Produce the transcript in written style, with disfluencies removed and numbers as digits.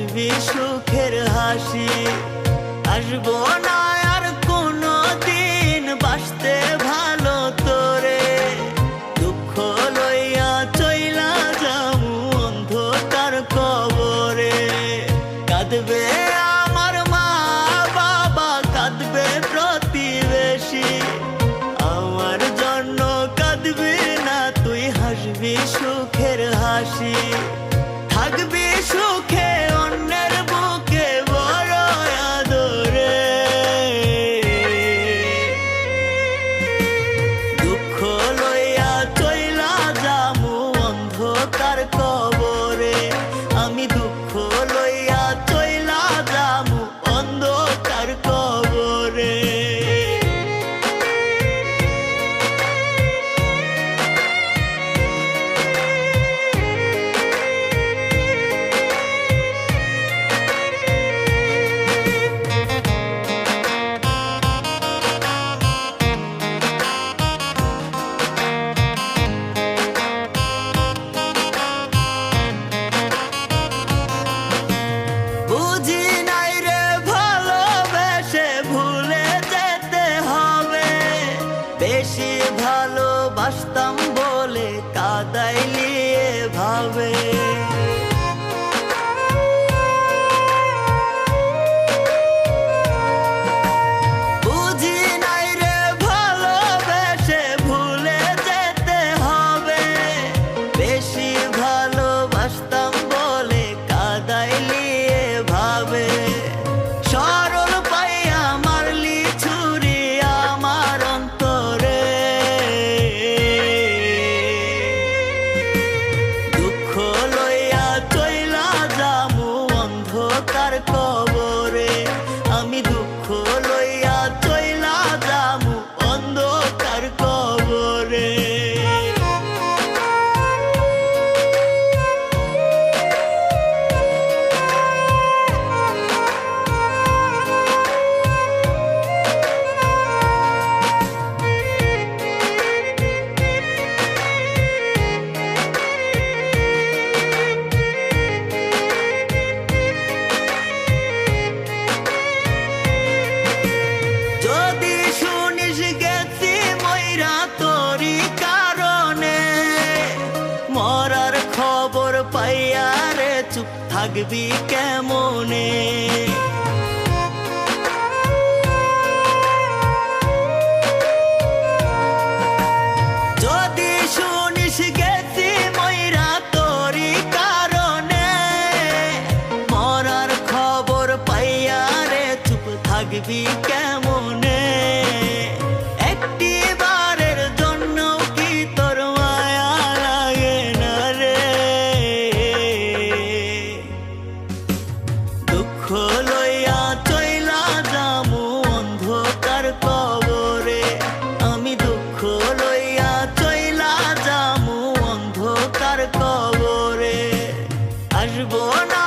হাসবি সুখের হাসি। আসবো না আর কোনো দিন বাসতে ভালো তোরে, দুঃখ লইয়া চইলা যামু অন্ধকার কবরে। কাঁদবে আমার মা বাবা, কাঁদবে প্রতিবেশী, আমার জন্য কাঁদবি না তুই, হাসবি সুখের হাসি। থাকবি সুখে অন্যের বুকে বড় আদরে, দুঃখ লইয়া চইলা যামু অন্ধকার কবরে। আমি দুঃখ লইয়া চইলা যামু অন্ধকার কবরে। বুঝি নাই রে ভালোবেসে ভুলে যেতে হবে, বেশি ভালোবাসতাম বলে কাঁদাইলি এভাবে। বুঝি নাই রে ভালোবেসে ভুলে যেতে হবে, বেশি ভালোবাসতাম বলে কাঁদাইলি এভাবে। সরল পাইয়া মারলি ছুরি আমার অন্তরে, দুঃখ লইয়া চইলা যামু অন্ধকার কবরে। আমি দুঃখ লইয়া চইলা যামু অন্ধকার কবরে। যদি শুনিস গেছি মইরা তোরি কারণে, মরার খবর পাইয়া রে চুপ থাকবি কেমনে। যদি শুনিস গেছি মইরা তোরি কারণে, মরার খবর পাইয়া রে চুপ থাকবি কেমনে। একটি বারের জন্য কি তোর মায়া লাগে না রে, দুঃখ লইয়া চইলা যামু অন্ধকার কবরে। আমি দুঃখ লইয়া চইলা যামু অন্ধকার কবরে। আসবো না